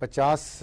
50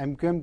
MQM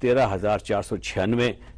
13,496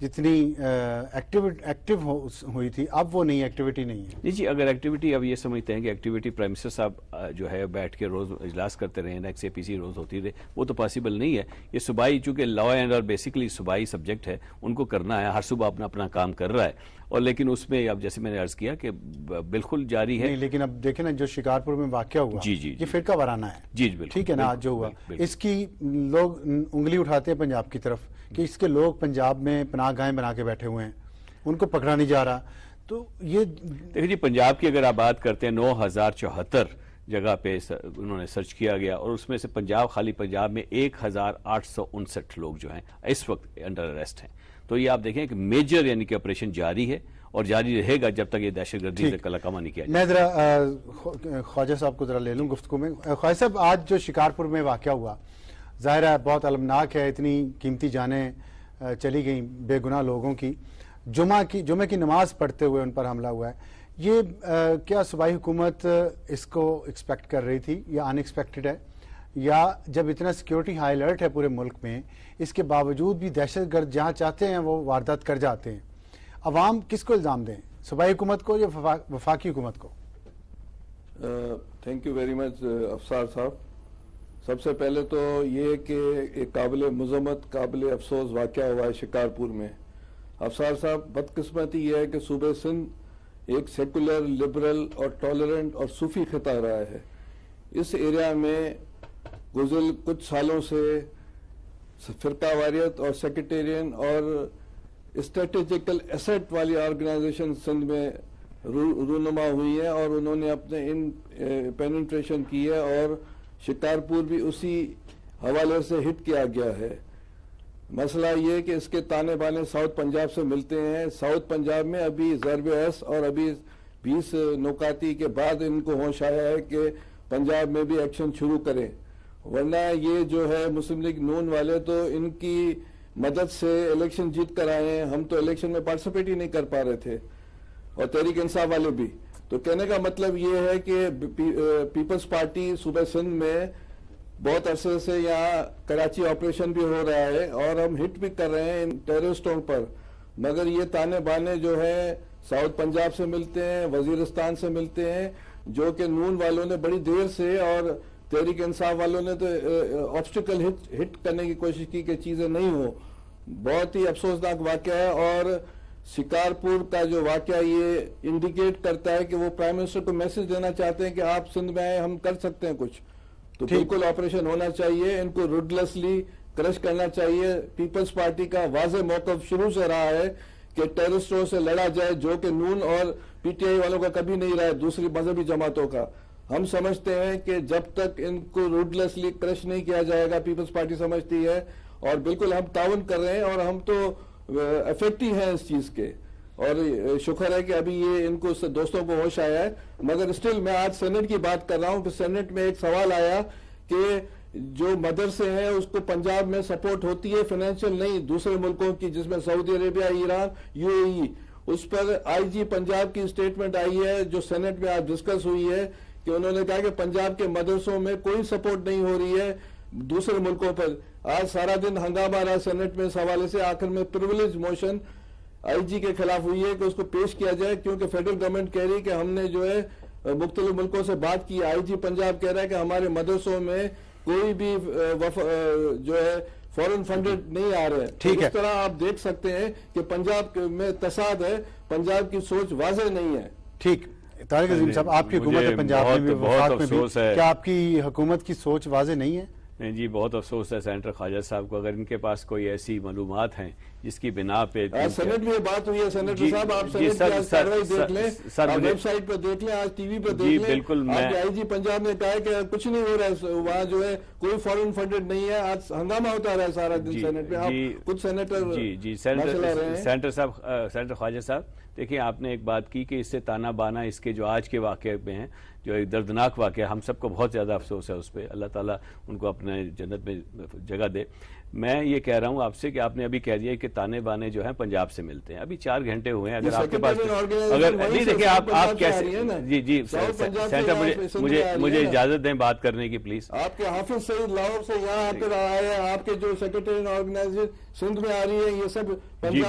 جتنی active ہوئی تھی اب وہ نہیں ایکٹیویٹی نہیں ہے. جی اگر ایکٹیویٹی اب یہ سمجھتے ہیں کہ ایکٹیویٹی پرائم منسٹر صاحب جو ہے بیٹھ کے روز اجلاس کرتے رہے نیکس اے پی سی روز ہوتی رہے, وہ تو پاسبل نہیں ہے. یہ صوبائی چونکہ لا اینڈ اور بیسکلی صوبائی سبجیکٹ ہے, ان کو کرنا ہے, ہر صوبہ اپنا اپنا کام کر رہا ہے, اور لیکن اس میں اب جیسے میں نے عرض کیا کہ بالکل جاری ہے. لیکن اب دیکھیں نا جو شکارپور میں واقعہ ہوا یہ فرقہ وارانہ ہے. جی بالکل ٹھیک ہے نا, آج جو ہوا اس کی لوگ انگلی اٹھاتے ہیں پنجاب کی طرف کہ اس کے لوگ پنجاب میں پناہ گاہیں بنا کے بیٹھے ہوئے ہیں, ان کو پکڑا نہیں جا رہا. تو یہ دیکھیں جی پنجاب کی اگر آپ بات کرتے ہیں 9074 جگہ پہ انہوں نے سرچ کیا گیا, اور اس میں سے پنجاب خالی پنجاب میں 1859 لوگ جو ہیں اس وقت انڈر اریسٹ ہیں. تو یہ آپ دیکھیں کہ میجر یعنی کہ آپریشن جاری ہے اور جاری رہے گا جب تک یہ دہشت گردی سے کلاکما نہیں کیا جائے. میں ذرا خواجہ صاحب کو ذرا لے لوں گفتگو میں. خواجہ صاحب آج جو شکارپور میں واقعہ ہوا ظاہر ہے بہت المناک ہے, اتنی قیمتی جانیں چلی گئیں بے گناہ لوگوں کی. جمعہ کی نماز پڑھتے ہوئے ان پر حملہ ہوا ہے. یہ کیا صوبائی حکومت اس کو ایکسپیکٹ کر رہی تھی یا ان ایکسپیکٹڈ ہے, یا جب اتنا سیکیورٹی ہائی الرٹ ہے پورے ملک میں اس کے باوجود بھی دہشت گرد جہاں چاہتے ہیں وہ واردات کر جاتے ہیں؟ عوام کس کو الزام دیں, صوبائی حکومت کو یا وفاقی حکومت کو؟ تھینک یو ویری مچ افسر صاحب. سب سے پہلے تو یہ کہ ایک قابل مذمت قابل افسوس واقعہ ہوا ہے شکارپور میں. افسر صاحب بدقسمتی یہ ہے کہ صوبہ سندھ ایک سیکولر لبرل اور ٹالرنٹ اور صوفی خطہ رہا ہے. اس ایریا میں گزر کچھ سالوں سے فرقہ واریت اور سیکریٹیرین اور اسٹریٹجیکل ایسٹ والی آرگنائزیشن سندھ میں رونما ہوئی ہے, اور انہوں نے اپنے پینیٹریشن کی ہے, اور شکارپور بھی اسی حوالے سے ہٹ کیا گیا ہے. مسئلہ یہ کہ اس کے تانے بانے ساؤتھ پنجاب سے ملتے ہیں. ساؤتھ پنجاب میں ابھی ضرب ایس اور ابھی 20 نوکاتی کے بعد ان کو ہوش آیا ہے کہ پنجاب میں بھی ایکشن شروع کریں, ورنہ یہ جو ہے مسلم لیگ نون والے تو ان کی مدد سے الیکشن جیت کر آئے ہیں. ہم تو الیکشن میں پارٹیسپیٹ ہی نہیں کر پا رہے تھے, اور تحریک انصاف والے بھی. تو کہنے کا مطلب یہ ہے کہ پیپلز پارٹی صوبہ سندھ میں بہت عرصے سے یہاں کراچی آپریشن بھی ہو رہا ہے اور ہم ہٹ بھی کر رہے ہیں ان ٹیررسٹوں پر, مگر یہ تانے بانے جو ہے ساؤتھ پنجاب سے ملتے ہیں, وزیرستان سے ملتے ہیں, جو کہ نون والوں نے بڑی دیر سے اور تحریک انصاف والوں نے تو آبسٹیکل ہٹ کرنے کی کوشش کی کہ چیزیں نہیں ہوں. بہت ہی افسوسناک واقعہ ہے, اور شکارپور کا جو واقعہ یہ انڈیکیٹ کرتا ہے کہ وہ پرائم منسٹر کو میسج دینا چاہتے ہیں کہ آپ سندھ میں آئے, ہم کر سکتے ہیں کچھ. تو بالکل آپریشن ہونا چاہیے, ان کو روڈلیسلی کرش کرنا چاہیے. پیپلز پارٹی کا واضح موقف شروع سے رہا ہے کہ ٹیررسٹوں سے لڑا جائے, جو کہ نون اور پی ٹی آئی والوں کا کبھی نہیں رہا ہے, دوسری مذہبی جماعتوں کا. ہم سمجھتے ہیں کہ جب تک ان کو روڈلیسلی کرش نہیں کیا جائے گا, پیپلز پارٹی سمجھتی ہے, اور بالکل ہم تعاون کر رہے ہیں, اور ہم تو افیکٹ ہی ہیں اس چیز کے, اور شکر ہے کہ ابھی یہ ان کو دوستوں کو ہوش آیا ہے. مگر اسٹل میں آج سینٹ کی بات کر رہا ہوں کہ سینٹ میں ایک سوال آیا کہ جو مدرسے ہیں اس کو پنجاب میں سپورٹ ہوتی ہے فائنینشیل نہیں, دوسرے ملکوں کی جس میں سعودی عربیہ, ایران, یو اے ای, اس پر آئی جی پنجاب کی اسٹیٹمنٹ آئی ہے جو سینٹ میں آج ڈسکس ہوئی ہے کہ انہوں نے کہا کہ پنجاب کے مدرسوں میں کوئی سپورٹ نہیں ہو رہی ہے دوسرے ملکوں پر. آج سارا دن ہنگامہ رہا سینٹ میں اس حوالے سے, آخر میں پریویلیج موشن آئی جی کے خلاف ہوئی ہے کہ اس کو پیش کیا جائے, کیونکہ فیڈرل گورنمنٹ کہہ رہی کہ ہم نے جو ہے مختلف ملکوں سے بات کی. آئی جی پنجاب کہہ رہا ہے کہ ہمارے مدرسوں میں کوئی بھی جو ہے فورن فنڈڈ نہیں آ رہے. ٹھیک ہے, اس طرح آپ دیکھ سکتے ہیں کہ پنجاب میں تصاد ہے, پنجاب کی سوچ واضح نہیں ہے. ٹھیک. طارق عظیم صاحب, آپ کی حکومت ہے پنجاب میں بھی, وفاق میں بھی, کیا آپ کی حکومت کی سوچ واضح نہیں ہے؟ نہیں جی, بہت افسوس ہے سینیٹر خواجہ صاحب کو. اگر ان کے پاس کوئی ایسی معلومات ہیں جس کی بنا پہ سینٹ میں بات ہوئی ہے, سینیٹر صاحب آپ سینٹ کی آج کارروائی دیکھ لیں, آپ ویب سائٹ پہ دیکھ لیں, آج ٹی وی پہ دیکھ لیں. بالکل, آپ کے آئی جی پنجاب نے کہا ہے کہ کچھ نہیں ہو رہا ہے وہاں, جو ہے کوئی فورن فنڈڈ نہیں ہے. آج ہنگامہ ہوتا رہا ہے سارا دن سینٹ میں. آپ کچھ سینیٹر سینیٹر صاحب, سینیٹر خواجہ صاحب دیکھیں, آپ نے ایک بات کی کہ اس سے تانا بانا اس کے جو آج کے واقعے میں ہیں, جو ایک دردناک واقعہ, ہم سب کو بہت زیادہ افسوس ہے اس پہ. اللہ تعالیٰ ان کو اپنے جنت میں جگہ دے. میں یہ کہہ رہا ہوں آپ سے کہ آپ نے ابھی کہہ دیا کہ تانے بانے جو ہیں پنجاب سے ملتے ہیں. ابھی 4 گھنٹے ہوئے ہیں, اگر آپ کے پاس اگر نہیں دیکھیں آپ کیسے, جی سینٹر مجھے اجازت دیں بات کرنے کی پلیز. آپ کے حافظ سعید لاہور سے یہاں آ کر آئے ہیں, آپ کے جو سیکریٹری آرگنائزیشن سندھ میں آ رہی ہے, یہ سب جی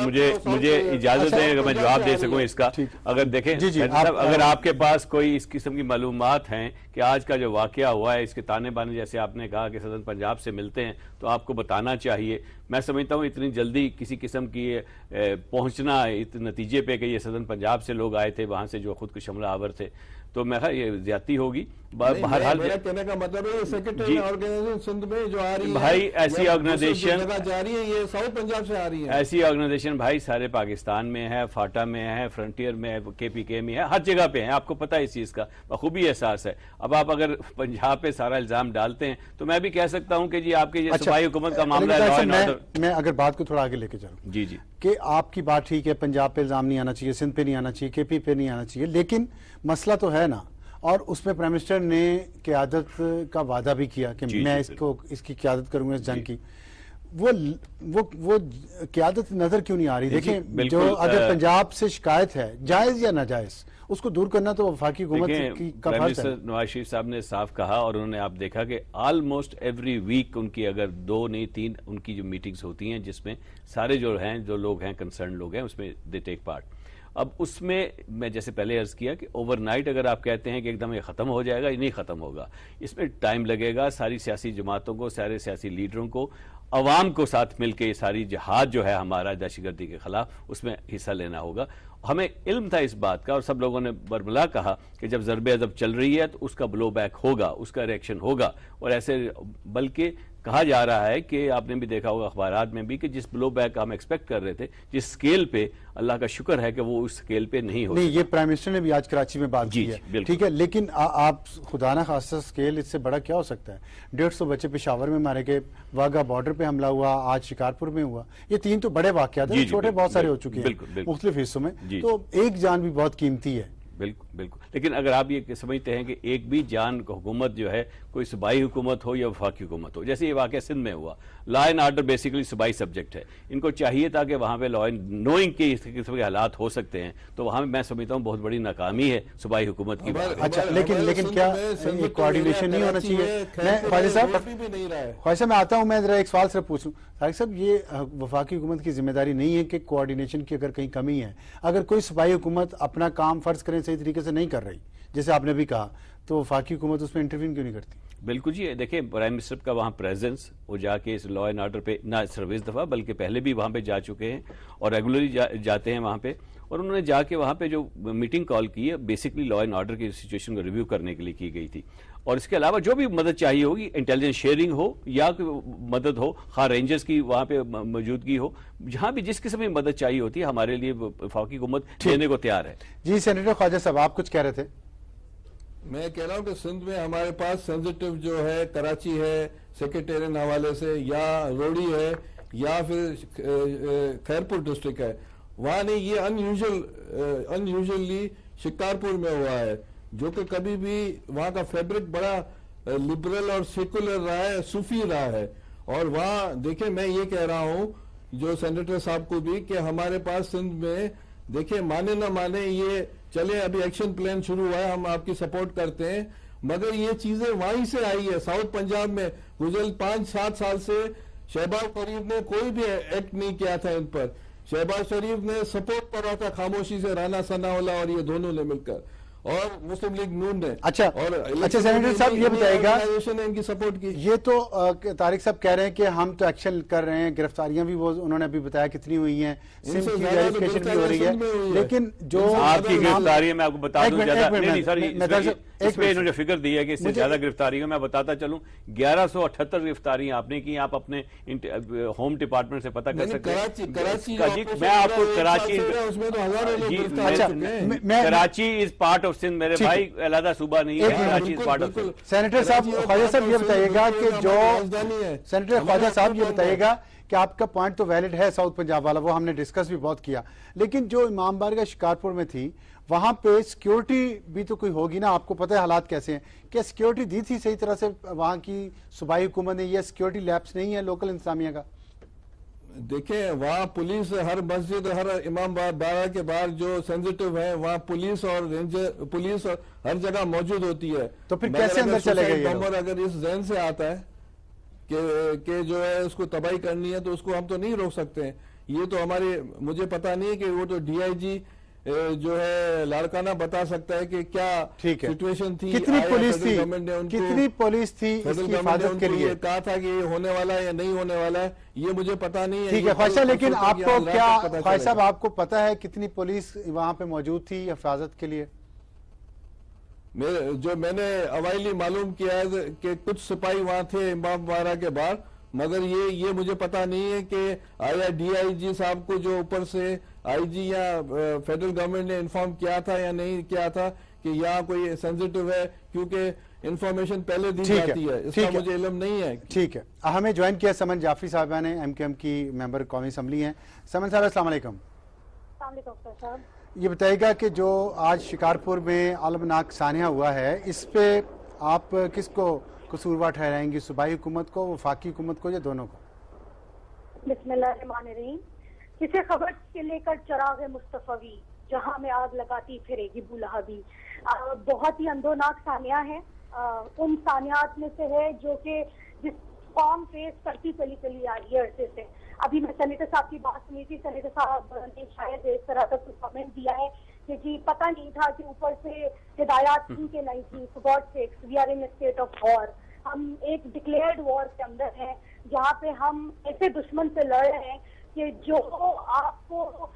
مجھے اجازت دیں اگر میں جواب دے سکوں اس کا. اگر دیکھیں اگر آپ کے پاس کوئی اس قسم کی معلومات ہیں کہ آج کا جو واقعہ ہوا ہے اس کے تانے بانے جیسے آپ نے کہا کہ سدن پنجاب سے ملتے ہیں تو آپ کو بتانا چاہیے. میں سمجھتا ہوں اتنی جلدی کسی قسم کی پہنچنا اس نتیجے پہ کہ یہ سدن پنجاب سے لوگ آئے تھے وہاں سے جو خود کش حملہ آور تھے تو میں یہ زیادتی ہوگی. بہرحال میرا کہنے کا مطلب ہے سیکرٹری آرگنائزیشن سندھ میں جو آ رہی ہے بھائی ایسی آرگنائزیشن جا رہی ہے یہ ساؤتھ پنجاب سے آ رہی ہے. ایسی آرگنائزیشن بھائی سارے پاکستان میں ہے, فاٹا میں ہے, فرنٹیئر میں ہے, کے پی کے میں ہے, ہر جگہ پہ ہیں. آپ کو پتہ ہے اس چیز کا بخوبی احساس ہے. اب آپ اگر پنجاب پہ سارا الزام ڈالتے ہیں تو میں بھی کہہ سکتا ہوں کہ جی آپ کے یہ صوبائی حکومت کا معاملہ ہے. میں اگر بات کو تھوڑا آگے لے کے چلوں جی جی کہ آپ کی بات ٹھیک ہے, پنجاب پہ الزام نہیں آنا چاہیے, سندھ پہ نہیں آنا چاہیے, کے پی پہ نہیں آنا چاہیے, لیکن مسئلہ تو ہے نا. اور اس میں پرائم منسٹر نے قیادت کا وعدہ بھی کیا کہ میں اس کی قیادت کروں گا اس جنگ کی. وہ قیادت نظر کیوں نہیں آ رہی؟ دیکھیں جو اگر پنجاب سے شکایت ہے جائز یا ناجائز اس کو دور کرنا تو وفاقی حکومت کی کا فرض ہے. نواز شریف صاحب نے صاف کہا اور انہوں نے آپ دیکھا کہ آلموسٹ ایوری ویک ان کی اگر 2 نہیں 3 ان کی جو میٹنگز ہوتی ہیں جس میں سارے جو لوگ ہیں کنسرن لوگ ہیں اس میں دے ٹیک پارٹ. اب اس میں جیسے پہلے عرض کیا کہ اوور نائٹ اگر آپ کہتے ہیں کہ ایک دم یہ ختم ہو جائے گا, یہ نہیں ختم ہوگا. اس میں ٹائم لگے گا. ساری سیاسی جماعتوں کو, سارے سیاسی لیڈروں کو, عوام کو ساتھ مل کے ساری جہاد جو ہے ہمارا دہشت گردی کے خلاف اس میں حصہ لینا ہوگا. ہمیں علم تھا اس بات کا اور سب لوگوں نے برملا کہا کہ جب ضرب عضب چل رہی ہے تو اس کا بلو بیک ہوگا, اس کا ریئیکشن ہوگا. اور ایسے بلکہ کہا جا رہا ہے کہ آپ نے بھی دیکھا ہوگا اخبارات میں بھی کہ جس بلو بیک کا ہم ایکسپیکٹ کر رہے تھے جس سکیل پہ, اللہ کا شکر ہے کہ وہ اس سکیل پہ نہیں ہو. نہیں, یہ پرائم منسٹر نے بھی آج کراچی میں بات کی ہے, ٹھیک ہے, لیکن آپ خدا نہ خاصہ سکیل اس سے بڑا کیا ہو سکتا ہے؟ 150 بچے پشاور میں مارے گئے, واگا بارڈر پہ حملہ ہوا, آج شکارپور میں ہوا. یہ 3 تو بڑے واقعات ہیں, چھوٹے بہت سارے ہو چکے ہیں مختلف حصوں میں, تو ایک جان بھی بہت قیمتی ہے. بالکل. لیکن اگر آپ یہ سمجھتے ہیں کہ ایک بھی جان حکومت جو ہے کوئی صوبائی حکومت ہو یا وفاقی حکومت ہو, جیسے یہ واقعہ سندھ میں ہوا, لا اینڈ آرڈر بیسیکلی صوبائی سبجیکٹ ہے. ان کو چاہیے تھا کہ وہاں پہ لا اینڈ نوئنگ کے اس قسم کے حالات ہو سکتے ہیں تو وہاں میں سمجھتا ہوں بہت بڑی ناکامی ہے صوبائی حکومت کی. اچھا, لیکن کیا یہ کوارڈینیشن نہیں ہونا چاہیے؟ میں خواجہ صاحب میں آتا ہوں, میں ذرا ایک سوال صرف پوچھوں. طارق صاحب, یہ وفاقی حکومت کی ذمہ داری نہیں ہے کہ کوارڈینیشن کی اگر کہیں کمی ہے, اگر کوئی صوبائی حکومت اپنا کام فرض کریں صحیح طریقے سے نہیں کر رہی جیسے آپ نے بھی کہا, تو وفاقی حکومت اس میں انٹروین کیوں نہیں کرتی؟ بالکل جی, دیکھیں پرائم منسٹر کا وہاں پریزنس, وہ جا کے اس لا اینڈ آرڈر پہ نہ صرف اس دفعہ بلکہ پہلے بھی وہاں پہ جا چکے ہیں اور ریگولرلی جاتے ہیں وہاں پہ, اور انہوں نے جا کے وہاں پہ جو میٹنگ کال کی ہے بیسکلی لا اینڈ آرڈر کی سچویشن کو ریویو کرنے کے لیے کی گئی تھی. اور اس کے علاوہ جو بھی مدد چاہیے ہوگی, انٹیلیجنس شیئرنگ ہو یا مدد ہو, خواہ رینجرز کی وہاں پہ موجودگی ہو, جہاں بھی جس قسم کی مدد چاہیے ہوتی ہے ہمارے لیے وفاقی حکومت دینے کو تیار ہے. جی سینیٹر خواجہ صاحب, آپ کچھ کہہ رہے تھے. میں کہہ رہا ہوں کہ سندھ میں ہمارے پاس سینسیٹیو جو ہے کراچی ہے سیکرٹیرین حوالے سے, یا روڑی ہے, یا پھر خیرپور ڈسٹرکٹ ہے, وہاں نہیں, یہ انیوژلی شکارپور میں ہوا ہے جو کہ کبھی بھی وہاں کا فیبرک بڑا لبرل اور سیکولر رہا ہے, صوفی رہا ہے. اور وہاں دیکھیں میں یہ کہہ رہا ہوں جو سینیٹر صاحب کو بھی کہ ہمارے پاس سندھ میں دیکھیں مانے نہ مانے یہ چلے, ابھی ایکشن پلان شروع ہوا ہے, ہم آپ کی سپورٹ کرتے ہیں, مگر یہ چیزیں وہیں سے آئی ہے. ساؤتھ پنجاب میں گزشتہ 5-7 سال سے شہباز شریف نے کوئی بھی ایکٹ نہیں کیا تھا ان پر. شہباز شریف نے سپورٹ کرا تھا خاموشی سے رانا ثناءاللہ اور یہ دونوں نے مل کر, اور مسلم لیگ نون نے. اچھا سینیٹر صاحب یہ بتائے گا, ان کی سپورٹ کی. یہ تو طارق صاحب کہہ رہے ہیں کہ ہم تو ایکشن کر رہے ہیں, گرفتاریاں بھی وہ انہوں نے ابھی بتایا کتنی ہوئی ہیں, سم کی ویریفیکیشن بھی ہو رہی ہے, لیکن جو آپ کی گرفتاری میں آپ کو بتا دوں زیادہ اس میں انہوں نے فکر دی ہے کہ اس سے زیادہ گرفتاریوں میں بتاتا چلوں 1178 گرفتاریاں آپ نے کی, آپ اپنے ہوم ڈپارٹمنٹ سے پتہ کر سکتے ہیں. میں آپ کو Karachi is part of Sindh, میرے بھائی علیحدہ صوبہ نہیں ہے, Karachi is part of Sindh. Senator صاحب خواجہ صاحب یہ بتائیے گا کہ جو سینیٹر خواجہ صاحب یہ بتائیے گا کہ آپ کا پوائنٹ تو ویلڈ ہے ساؤتھ پنجاب والا, وہ ہم نے ڈسکس بھی بہت کیا, لیکن جو امام بارگاہ شکارپور میں تھی وہاں پہ سیکیورٹی بھی تو کوئی ہوگی نا, آپ کو پتہ ہے حالات کیسے ہیں, کیا سیکیورٹی دی تھی صحیح طرح سے وہاں کی صوبائی حکومت نے, یہ سیکیورٹی لیپس نہیں ہے لوکل انتظامیہ کا؟ دیکھیں وہاں پولیس ہر مسجد, ہر امام بارگاہ کے باہر جو سینسیٹیو ہے وہاں پولیس اور رینجر پولیس ہر جگہ موجود ہوتی ہے. تو پھر کیسے اندر چلے گئے یہ لوگ؟ اگر اس ذہن سے آتا ہے کہ جو ہے اس کو تباہی کرنی ہے تو اس کو ہم تو نہیں روک سکتے ہیں. یہ تو ہمارے مجھے پتا نہیں ہے کہ وہ تو ڈی آئی جی جو ہے لاڑکانہ بتا سکتا ہے کہ کیا سچویشن تھی, کتنی پولیس تھی, گورنمنٹ نے ان کو کتنی پولیس تھی اس کی حفاظت کے لیے, کہا تھا کہ یہ ہونے والا ہے یا نہیں ہونے والا ہے, یہ مجھے پتا نہیں ہے. ٹھیک ہے خواجہ صاحب, لیکن آپ کو کیا, خواجہ صاحب آپ کو پتا ہے کتنی پولیس وہاں پہ موجود تھی حفاظت کے لیے؟ جو میں نے اوائلی معلوم کیا ہے کہ کچھ سپاہی وہاں تھے امام بارہ کے باہر, مگر یہ مجھے پتا نہیں ہے کہ آیا ڈی آئی جی صاحب کو جو اوپر سے آئی جی یا فیڈرل گورنمنٹ نے انفارم کیا تھا یا نہیں کیا تھا کہ یہاں کوئی سینسیٹیو ہے, کیونکہ انفارمیشن پہلے دی جاتی ہے, اس کا مجھے علم نہیں ہے. ٹھیک ہے, ہمیں جوائن کیا سمن جعفری صاحبہ نے, ایم کیو ایم کی ممبر قومی اسمبلی ہیں. سمن صاحب السلام علیکم. السلام علیکم صاحب. یہ بتائیے گا کہ جو آج شکارپور میں المناک سانحہ ہوا ہے, اس پہ آپ کس کو قصوروار ٹھہرائیں گی, صوبائی حکومت کو, وفاقی حکومت کو, یا دونوں کو؟ بسم اللہ الرحمن الرحیم. کسی خبر کے لے کر چراغ مصطفی, جہاں میں آگ لگاتی پھرے گی بولہبی. بہت ہی اندوناک سانحہ ہے, ان سانحات میں سے ہے جو کہ جس قوم فیس کرتی چلی آ رہی ہے عرصے سے. ابھی میں سینیٹر صاحب کی بات سنی تھی, سینیٹر صاحب نے شاید اس طرح کا کچھ کمنٹ دیا ہے کہ جی پتہ نہیں تھا کہ اوپر سے ہدایات تھی کہ نہیں تھی. For God sakes, we are in a state of war. ہم ایک ڈکلیئرڈ وار کے اندر ہیں, جہاں پہ ہم ایسے دشمن سے لڑ رہے ہیں کہ جو آپ کو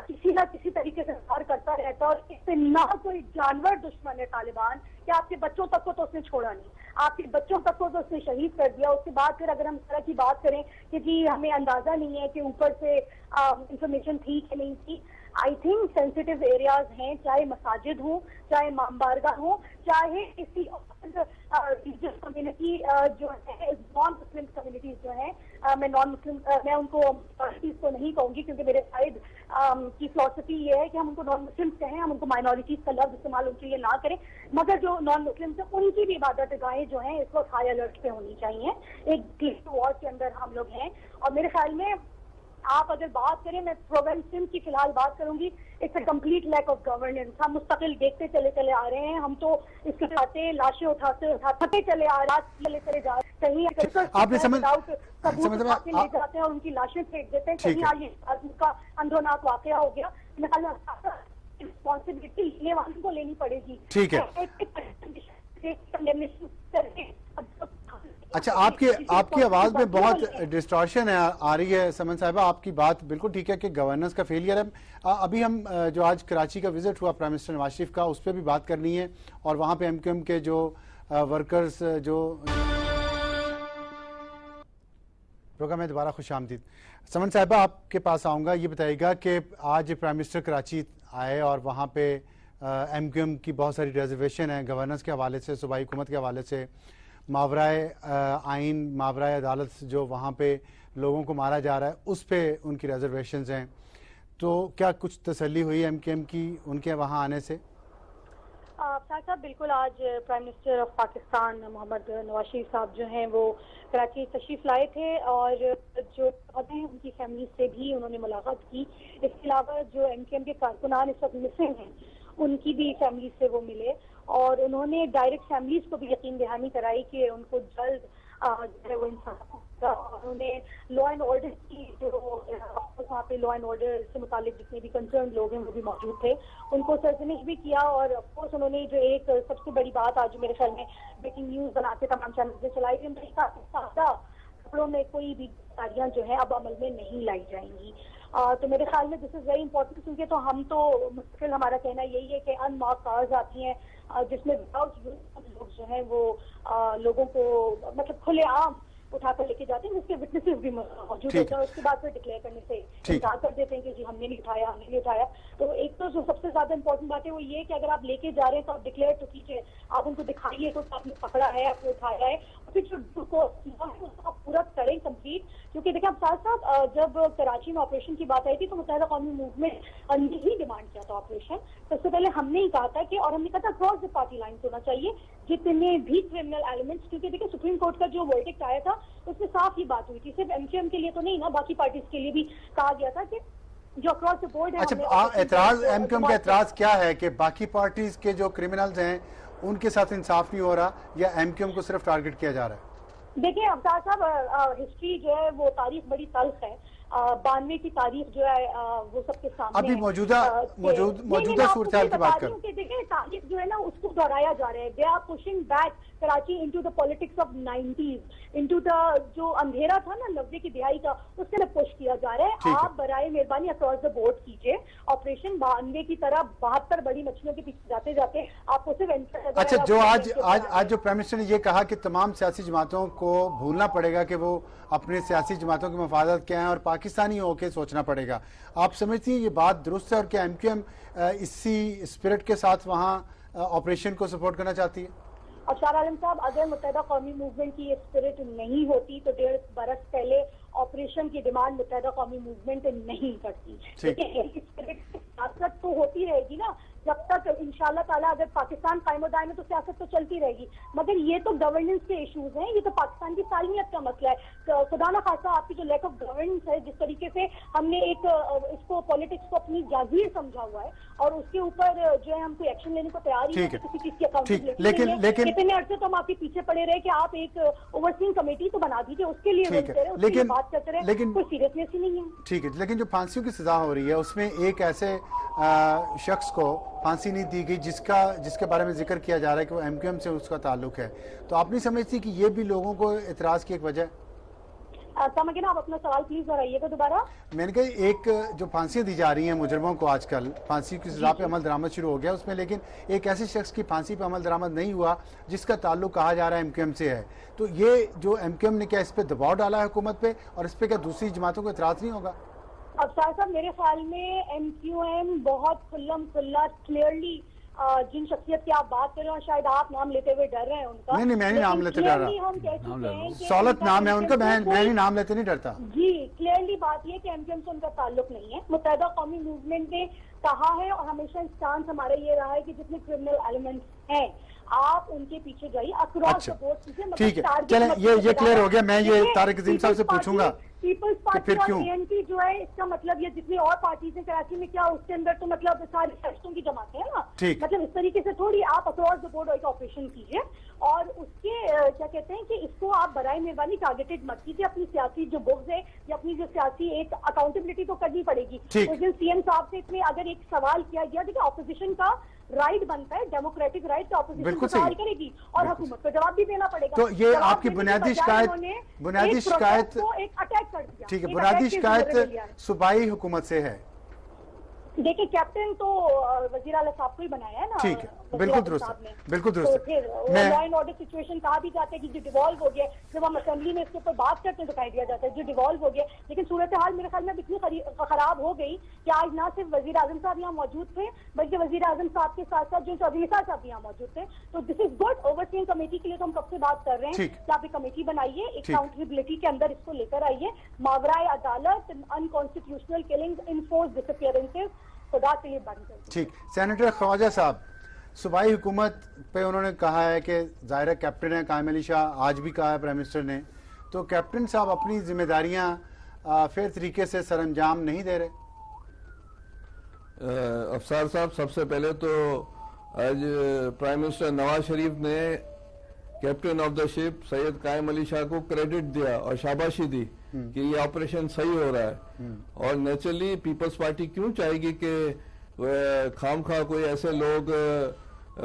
کسی نہ کسی طریقے سے وار کرتا رہتا ہے, اور اس سے نہ کوئی جانور دشمن ہے طالبان کہ آپ کے بچوں تک کو تو اس نے چھوڑا نہیں, آپ کے بچوں تک کو تو اس نے شہید کر دیا. اس کے بعد پھر اگر ہم اس طرح کی بات کریں کہ جی ہمیں اندازہ نہیں ہے کہ اوپر سے انفارمیشن تھی کہ نہیں تھی. آئی تھنک سینسیٹیو ایریاز ہیں, چاہے مساجد ہوں, چاہے امام بارگاہ ہوں, چاہے کسی ریلیجیس کمیونٹی جو ہے, نان مسلم کمیونٹیز جو ہیں, میں نان مسلم میں ان کو پارٹیز کو نہیں کہوں گی کیونکہ میرے سائڈ کی فلسفی یہ ہے کہ ہم ان کو نان مسلم کہیں, ہم ان کو مائنورٹیز کا لفظ استعمال ان کے لیے نہ کریں, مگر جو نان مسلم ہیں ان کی بھی عبادت گاہیں جو ہیں اس وقت ہائی الرٹ پہ ہونی چاہیے. ایک وار کے اندر ہم لوگ ہیں, اور میرے خیال میں آپ اگر بات کریں, میں پروونس سندھ کی فی الحال بات کروں گی, it's a complete lack of governance. ہم مستقل دیکھتے چلے آ رہے ہیں, ہم تو اس کے ساتھ لاشیں اٹھاتے چلے آ رہے جا رہے ہیں, آپ نے سمجھ لے جاتے ہیں اور ان کی لاشیں پھینک دیتے ہیں. کہیں آج کا اندھوناک واقعہ ہو گیا, رسپانسبلٹی لینے والوں کو لینی پڑے گی. ٹھیک ہے. اچھا, آپ کی آواز میں بہت ڈسٹارشن آ رہی ہے سمن صاحبہ. آپ کی بات بالکل ٹھیک ہے کہ گورننس کا فیلئر ہے. ابھی ہم جو آج کراچی کا وزٹ ہوا پرائم منسٹر نواز شریف کا, اس پہ بھی بات کرنی ہے, اور وہاں پہ ایم کیو ایم کے جو ورکرز جو پروگرام میں دوبارہ خوش آمدید. سمن صاحبہ آپ کے پاس آؤں گا, یہ بتائیے گا کہ آج پرائم منسٹر کراچی آئے اور وہاں پہ ایم کیو ایم کی بہت ساری ریزرویشن ہیں گورننس کے حوالے سے, صوبائی حکومت کے حوالے سے, ماورائے آئین ماورائے عدالت جو وہاں پہ لوگوں کو مارا جا رہا ہے اس پہ ان کی ریزرویشنز ہیں. تو کیا کچھ تسلی ہوئی ایم کیو ایم کی ان کے وہاں آنے سے؟ صاحب بالکل, آج پرائم منسٹر آف پاکستان محمد نواز شریف صاحب جو ہیں وہ کراچی تشریف لائے تھے, اور جو ہیں ان کی فیملی سے بھی انہوں نے ملاقات کی. اس کے علاوہ جو ایم کیو ایم کے کارکنان اس وقت مسنگ ہیں ان کی بھی فیملی سے وہ ملے, اور انہوں نے ڈائریکٹ فیملیز کو بھی یقین دہانی کرائی کہ ان کو جلد جو ہے وہ انصاف ہوگا. انہوں نے لا اینڈ آرڈر کی جو وہاں پہ لا اینڈ آرڈر سے متعلق جتنے بھی کنسرن لوگ ہیں وہ بھی موجود تھے, ان کو سرزنش بھی کیا. اور آف کورس انہوں نے جو ایک سب سے بڑی بات آج میرے خیال میں بریکنگ نیوز بنا کے تمام چینلز نے چلائی کہ سادہ کپڑوں میں کوئی بھی گاڑیاں جو ہیں اب عمل میں نہیں لائی جائیں گی. تو میرے خیال میں دس از ویری امپورٹنٹ, کیونکہ تو ہم تو مستقل ہمارا کہنا یہی ہے کہ ان مارک کارز آتی ہیں جس میں لوگ جو ہیں وہ لوگوں کو مطلب کھلے عام اٹھا کر لے کے جاتے ہیں, جس کے وٹنسز بھی موجود ہوتے ہیں, اس کے بعد پھر ڈکلیئر کرنے سے انکار کر دیتے ہیں کہ جی ہم نے نہیں اٹھایا, ہم نے نہیں اٹھایا. تو ایک تو جو سب سے زیادہ امپورٹنٹ بات ہے وہ یہ کہ اگر آپ لے کے جا رہے ہیں تو آپ ڈکلیئر تو کیجیے, آپ ان کو دکھائیے تو آپ نے پکڑا ہے, آپ نے اٹھایا ہے, پھر جو پورا کریں کمپلیٹ. کیونکہ دیکھیں اب ساتھ ساتھ جب کراچی میں آپریشن کی بات آئی تھی تو متحدہ قومی موومنٹ نے ہی ڈیمانڈ کیا تھا آپریشن. سب سے پہلے ہم نے ہی کہا تھا کہ, اور ہم نے کہا تھا اکراس دی پارٹی لائنس ہونا چاہیے جتنے بھی کرمنل ایلیمنٹس, کیونکہ دیکھیں سپریم کورٹ کا جو ورڈکٹ آیا تھا اس میں صاف ہی بات ہوئی تھی, صرف ایم کیو ایم کے لیے تو نہیں نا, باقی پارٹیز کے لیے بھی کہا گیا تھا کہ جو اکراس دی بورڈ ہے. اچھا, اعتراض ایم کیو ایم کا اعتراض کیا ہے کہ باقی پارٹیز کے جو کرمنلز ہیں ان کے ساتھ انصاف نہیں ہو رہا, یا ایم کیو ایم کو صرف ٹارگٹ کیا جا رہا ہے؟ دیکھیں افطار صاحب, ہسٹری جو ہے وہ تاریخ بڑی تلخ ہے. 92 کی تاریخ جو ہے وہ سب کے سامنے ابھی موجودہ صورتحال کی بات کریں. دیکھیں تاریخ جو ہے نا اس کو دہرایا جا رہا ہے. They are pushing back Karachi into the politics of 90s, into the جو اندھیرا تھا نا 90 کی دہائی کا, اس سے پش کیا جا رہا ہے. آپ برائے مہربانی اکراس دا بورڈ کیجیے. آپریشن 92 کی طرح 72 بڑی مچھلیوں کے پیچھے جاتے جاتے آپ کو صرف اچھا, جو آج جو پرائم منسٹر نے یہ کہا کہ تمام سیاسی جماعتوں کو بھولنا پڑے گا کہ وہ اپنے سیاسی جماعتوں کی مفادات کیا ہیں اور پاکستانی ہو کے سوچنا پڑے گا, آپ سمجھتی ہیں یہ بات درست ہے, اور کیا ایم کیو ایم اسی اسپرٹ کے ساتھ وہاں آپریشن کو سپورٹ کرنا چاہتی ہے؟ اشار عالم صاحب, اگر متحدہ قومی موومنٹ کی اسپرٹ نہیں ہوتی تو 1.5 برس پہلے آپریشن کی ڈیمانڈ متحدہ قومی موومنٹ نہیں کرتی. اسپرٹ سیاست تو ہوتی رہے گی نا جب تک انشاءاللہ تعالیٰ اگر پاکستان قائم و دائم ہے تو سیاست تو چلتی رہے گی, مگر یہ تو گورننس کے ایشوز ہیں, یہ تو پاکستان کی سالمیت کا مسئلہ ہے. خدا نہ خاصا آپ کی جو لیک آف گورننس ہے, جس طریقے سے ہم نے ایک اس کو پالیٹکس کو اپنی جاگیر سمجھا ہوا ہے اور اس کے اوپر جو ہے ہم کوئی ایکشن لینے کو تیار ہی ہے, کسی چیز کی اکاؤنٹیبلٹی نہیں ہے. اتنے عرصے تو ہم آپ کے پیچھے پڑے رہے کہ آپ ایک اوورسیئنگ کمیٹی تو بنا دیجیے, اس کے لیے بات کرتے رہے, کوئی سیریسنیس ہی نہیں ہے. ٹھیک ہے, لیکن جو پھانسیوں کی سزا ہو رہی ہے اس میں ایک ایسے شخص کو پھانسی نہیں دی گئی جس کے بارے میں ذکر کیا جا رہا ہے کہ وہ ایم کیو ایم سے اس کا تعلق ہے, تو آپ نہیں سمجھتی کہ یہ بھی لوگوں کو اعتراض کی ایک وجہ ہے؟ آپ اپنا سوال پلیز دہرائیے گا دوبارہ. میں نے کہا ایک جو پھانسیاں دی جا رہی ہیں مجرموں کو, آج کل پھانسی کی سزا پہ عمل درآمد شروع ہو گیا اس میں, لیکن ایک ایسے شخص کی پھانسی پہ عمل درآمد نہیں ہوا جس کا تعلق کہا جا رہا ہے ایم کیو ایم سے ہے, تو یہ جو ایم کیو ایم نے کیا اس پہ دباؤ ڈالا ہے حکومت پہ, اور اس پہ کیا دوسری جماعتوں کو اعتراض نہیں ہوگا؟ افسر صاحب, میرے خیال میں ایم کیو ایم بہت کھلم کھلا کلیئرلی جن شخصیت کی آپ بات کر رہے ہیں, اور شاید آپ نام لیتے ہوئے ڈر رہے ہیں ان کا. نہیں, میں نہیں نام لیتے ڈر رہا, سہولت نام ہے ان کا, میں نہیں نام لیتے نہیں ڈرتا. جی, کلیئرلی بات یہ کہ ایم کیو ایم سے ان کا تعلق نہیں ہے. متحدہ قومی موومنٹ نے کہا ہے اور ہمیشہ اسٹانس ہمارا یہ رہا ہے کہ جتنے کرمنل ایلیمنٹس ہیں آپ ان کے پیچھے جائیے, اکراس سپورٹ کیجیے. ٹھیک ہے, چلیں یہ کلیئر ہو گیا. میں یہ طارق عظیم صاحب سے پوچھوں گا پیپلز پارٹی اور اے این پی جو ہے, اس کا مطلب یہ جتنی اور پارٹیز ہیں کراچی میں, کیا اس کے اندر تو مطلب ساری سیاستوں کی جماعتیں ہیں نا, مطلب اس طریقے سے تھوڑی آپ اکراس دا بورڈ ایک آپریشن کیجیے, اور اس کے کیا کہتے ہیں کہ اس کو آپ برائے مہربانی ٹارگیٹڈ مت کیجیے. اپنی سیاسی جو بغض ہے یا اپنی جو سیاسی ایک اکاؤنٹیبلٹی تو کرنی پڑے گی. اس دن سی ایم صاحب سے اتنے اگر ایک سوال کیا گیا, دیکھیں اپوزیشن کا رائٹ بنتا ہے, ڈیموکریٹک رائٹ, تو اپوزیشن سوال کرے گی اور حکومت کو جواب بھی دینا پڑے گا. تو یہ آپ کی بنیادی شکایت ایک اٹیک کر دیا. ٹھیک ہے, بنیادی شکایت صوبائی حکومت سے ہے. دیکھیں کیپٹن تو وزیر اعلیٰ صاحب کو ہی بنایا ہے نا. ٹھیک ہے, بالکل درست, بالکل درست. لا اینڈ آرڈر سچویشن کہا بھی جاتا ہے کہ جو ڈیوالو ہو گیا, جب ہم اسمبلی میں اس کے اوپر بات کرتے ہیں دکھائی دیا جاتا ہے جو ڈیوالو ہو گیا. لیکن صورتحال میرے خیال میں اتنی خراب ہو گئی کہ آج نہ صرف وزیر اعظم صاحب یہاں موجود تھے بلکہ وزیر اعظم صاحب کے ساتھ ساتھ جو چودھری صاحب یہاں موجود تھے. تو دس از گڈ. اوورسیئنگ کمیٹی کے لیے تو ہم کب سے بات کر رہے ہیں کہ آپ ایک کمیٹی بنائیے, ایک اکاؤنٹیبلٹی کے اندر اس کو لے کر آئیے. ماورائے عدالت, انکانسٹیٹیوشنل کلنگز, انفورسڈ ڈس اپیئرنسز, خدا کے لیے بند کریں. ٹھیک. سینیٹر خواجہ صاحب, صوبائی حکومت پہ انہوں نے کہا ہے کہ ظاہر کیپٹن ہے قائم علی شاہ, آج بھی کہا ہے پرائم منسٹر نے, تو کیپٹن صاحب اپنی ذمہ داریاں فیر طریقے سے سر انجام نہیں دے رہے؟ افسار صاحب, سب سے پہلے تو آج پرائم منسٹر نواز شریف نے کیپٹن آف دا شپ سید قائم علی شاہ کو کریڈٹ دیا اور شاباشی دی کہ یہ آپریشن صحیح ہو رہا ہے. اور نیچرلی پیپلز پارٹی کیوں چاہے گی کہ خام خواہ کوئی ایسے لوگ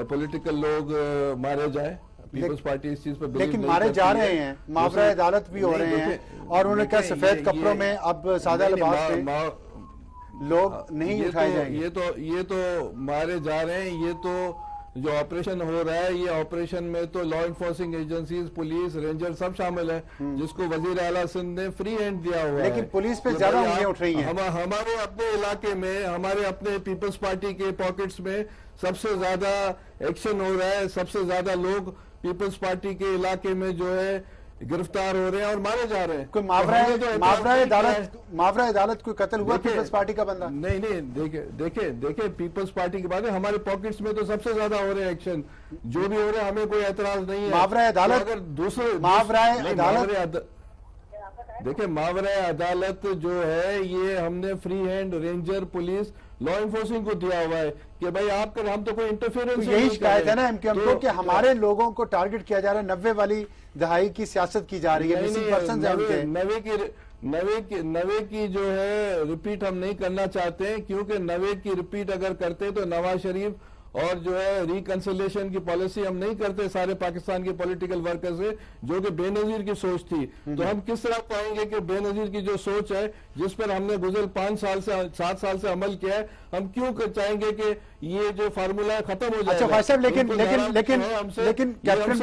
پولیٹیکل لوگ مارے جائیں. پیپلز پارٹی اس چیز پہ لیکن مارے جا رہے ہیں, ماورائے عدالت بھی ہو رہے ہیں, اور انہوں نے کہا سفید کپڑوں میں اب سادہ لباس میں لوگ نہیں اٹھائے جائیں گے. یہ تو مارے جا رہے ہیں. یہ تو جو آپریشن ہو رہا ہے, یہ آپریشن میں تو law enforcing agencies, police, ranger سب شامل ہیں, جس کو وزیر اعلیٰ سندھ نے فری ہینڈ دیا ہوا ہے. لیکن پولیس پہ زیادہ انگلیاں اٹھ رہی ہیں. ہمارے اپنے علاقے میں, ہمارے اپنے پیپلز پارٹی کے پاکٹس میں سب سے زیادہ ایکشن ہو رہا ہے. سب سے زیادہ لوگ پیپلز پارٹی کے علاقے میں جو ہے گرفتار ہو رہے ہیں اور مارے جا رہے ہیں. کوئی ماورائے عدالت کوئی قتل ہوا پیپلز پارٹی کا بندہ؟ نہیں, دیکھیں پیپلز پارٹی کی بات ہے, ہمارے پاکٹس میں تو سب سے زیادہ ہو رہے ہیں ایکشن, جو بھی ہو رہے ہیں ہمیں کوئی اعتراض نہیں ہے. ماورائے عدالت, اگر دوسرے دیکھیں ماورائے عدالت جو ہے یہ ہم نے free hand, ranger, police, law enforcing کو دیا ہوا ہے کہ بھائی آپ کر, ہم تو کوئی انٹرفیئرنس. یہی شکایت ہے نا ایم کیو ایم کو کہ ہمارے لوگوں کو ٹارگٹ کیا جا رہا ہے, 90 والی دہائی کی سیاست کی جا رہی ہے, نوے کی جو ہے ریپیٹ ہم نہیں کرنا چاہتے ہیں، کیونکہ نوے کی ریپیٹ اگر کرتے تو نواز شریف اور جو ہے ریکنسلیشن کی پالیسی ہم نہیں کرتے سارے پاکستان کے پولیٹیکل ورکر سے، جو کہ بے نظیر کی سوچ تھی. تو ہم کس طرح پائیں گے کہ بے نظیر کی جو سوچ ہے جس پر ہم نے گزر 7 سال سے عمل کیا ہے، ہم کیوں چاہیں گے کہ یہ جو فارمولا ختم ہو جائے اچھا گا؟ خواجہ صاحب، لیکن کیپٹن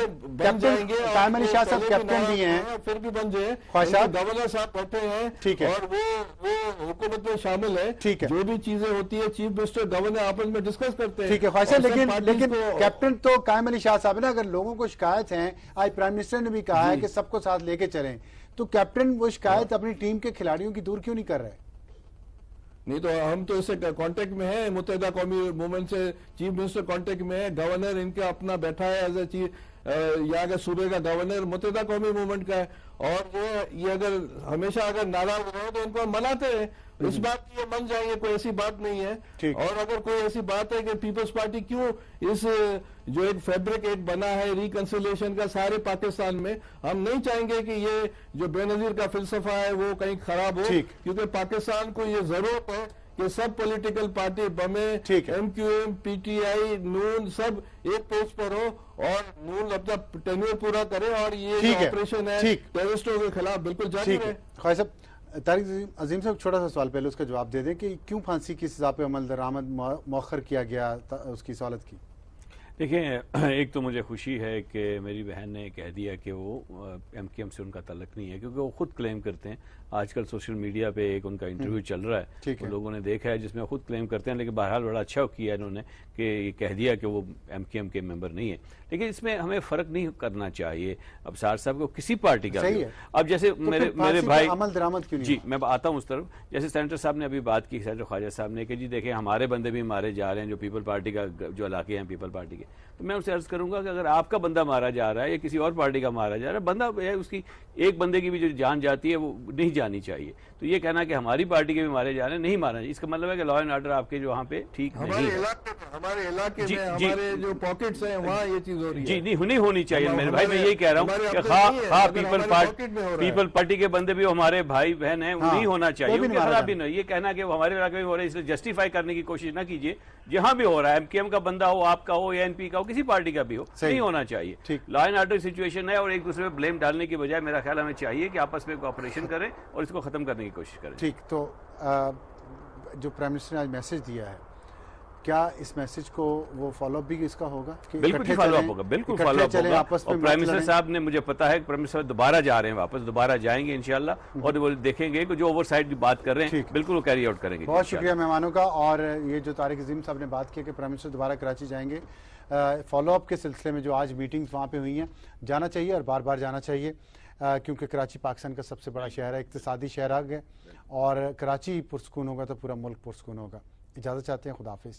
قائم علی شاہ صاحب کیپٹن بھی ہیں، پھر بھی بن جائیں. خواجہ صاحب گورنر صاحب بیٹھے ہیں ٹھیک ہے، اور وہ حکومت میں شامل ہے. ٹھیک ہے، جو بھی چیزیں ہوتی ہے چیف منسٹر گورنر آپس میں ڈسکس کرتے ہیں. ٹھیک ہے خواجہ صاحب، لیکن کیپٹن تو قائم علی شاہ صاحب ہے نا. اگر لوگوں کو شکایت ہیں، آج پرائم منسٹر نے بھی کہا ہے کہ سب کو ساتھ لے کے چلیں، تو کیپٹن وہ شکایت اپنی ٹیم کے کھلاڑیوں کی دور کیوں نہیں کر رہے؟ نہیں تو ہم تو اس سے کانٹیکٹ میں ہیں، متحدہ قومی موومنٹ سے چیف منسٹر کانٹیکٹ میں ہے. گورنر ان کا اپنا بیٹھا ہے ایز اے چیف، یہاں کا صوبے کا گورنر متحدہ قومی موومنٹ کا ہے. اور یہ اگر ہمیشہ اگر ناراض رہے تو ان کو ہم مناتے ہیں. اس بات کی یہ من جائیں گے، کوئی ایسی بات نہیں ہے. اور اگر کوئی ایسی بات ہے کہ پیپلز پارٹی کیوں اس جو ایک فیبرک ایک بنا ہے ریکنسیلیشن کا سارے پاکستان میں، ہم نہیں چاہیں گے کہ یہ جو بے نظیر کا فلسفہ ہے وہ کہیں خراب ہو، کیونکہ پاکستان کو یہ ضرورت ہے کہ سب پولیٹیکل پارٹی بمیں M Q M, P T I, نون سب ایک پیج پر ہو اور نون اپنا ٹینیور پورا کرے اور یہ جو آپریشن ہے ٹیررسٹوں کے خلاف بالکل جاری رہے. خواجہ صاحب، طارق عظیم صاحب چھوٹا سا سوال پہلے اس کا جواب دے دیں کہ کیوں پھانسی کی سزا پہ عمل درآمد مؤخر کیا گیا اس کی سہولت کی؟ دیکھیں، ایک تو مجھے خوشی ہے کہ میری بہن نے کہہ دیا کہ وہ ایم کیو ایم سے ان کا تعلق نہیں ہے، کیونکہ وہ خود کلیم کرتے ہیں. آج کل سوشل میڈیا پہ ایک ان کا انٹرویو چل رہا ہے، وہ لوگوں نے دیکھا ہے جس میں خود کلیم کرتے ہیں. لیکن بہرحال بڑا اچھا کیا انہوں نے کہ یہ کہہ دیا کہ وہ ایم کیو ایم کے ممبر نہیں ہے. لیکن اس میں ہمیں فرق نہیں کرنا چاہیے. اب سار صاحب کو کسی پارٹی کا بھی، اب جیسے میرے بھائی عمل درآمد کیوں نہیں؟ جی میں آتا ہوں اس طرف. جیسے سینیٹر صاحب نے ابھی بات کی، سینیٹر خواجہ صاحب نے کہ جی دیکھیں ہمارے بندے بھی مارے جا رہے ہیں جو پیپل پارٹی کا جو علاقے ہیں پیپل پارٹی کے. تو میں ان سے عرض کروں گا کہ اگر آپ کا بندہ مارا جا رہا ہے یا کسی اور پارٹی کا مارا جا رہا ہے، بندہ اس کی ایک بندے کی بھی جو جان جاتی ہے وہ نہیں جانی چاہیے. تو یہ کہنا کہ ہماری پارٹی کے بھی مارے جا رہے ہیں، نہیں مارنا چاہیے. اس کا مطلب ہے کہ لا اینڈ آرڈر آپ کے جو وہاں پہ ٹھیک نہیں ہے. ہمارے علاقے میں ہمارے جو پاکٹس ہیں وہاں یہ چیز ہو رہی ہے. جی نہیں ہونی چاہیے میرے بھائی. میں یہی کہہ رہا ہوں کہ خواہ پیپل پارٹی کے بندے بھی ہمارے بھائی بہن ہیں، نہیں ہونا چاہیے. ان کے خلاف بھی نہیں. یہ کہنا کہ وہ ہمارے علاقے میں ہو رہا ہے اس لیے جسٹیفائی کرنے کی کوشش نہ کیجیے. جہاں بھی ہو رہا ہے، ایم کیو ایم کا بندہ ہو، آپ کا ہو یا این پی کا ہو، کسی پارٹی کا بھی ہو، نہیں ہونا چاہیے. لا اینڈ آرڈر سچویشن ہے اور ایک دوسرے پہ بلیم ڈالنے کی بجائے میرا خیال ہمیں چاہیے کہ آپس میں کوآپریشن کریں اور اس کو ختم کرنے کی کوشش کریں. ٹھیک. تو جو پرائم منسٹر نے آج میسج دیا ہے، کیا اس میسج کو وہ فالو اپ بھی اس کا ہوگا؟ بالکل فالو اپ ہوگا، بالکل فالو اپ ہوگا. اور پرائم منسٹر صاحب نے مجھے پتا ہے کہ پرائم منسٹر دوبارہ جا رہے ہیں، واپس دوبارہ جائیں گے انشاءاللہ، اور وہ دیکھیں گے کہ جو اوور سائٹ کی بات کر رہے ہیں بالکل وہ کیری آؤٹ کریں گے. بہت شکریہ مہمانوں کا. اور یہ جو طارق عظیم صاحب نے بات کی کہ پرائم منسٹر دوبارہ کراچی جائیں گے، فالو اپ کے سلسلے میں جو آج میٹنگز وہاں پہ ہوئی ہیں، جانا چاہیے اور بار بار جانا چاہیے، کیونکہ کراچی پاکستان کا سب سے بڑا شہر ہے، اقتصادی شہر ہے، اور کراچی پرسکون ہوگا تو پورا ملک پرسکون ہوگا. اجازت چاہتے ہیں. خدا حافظ.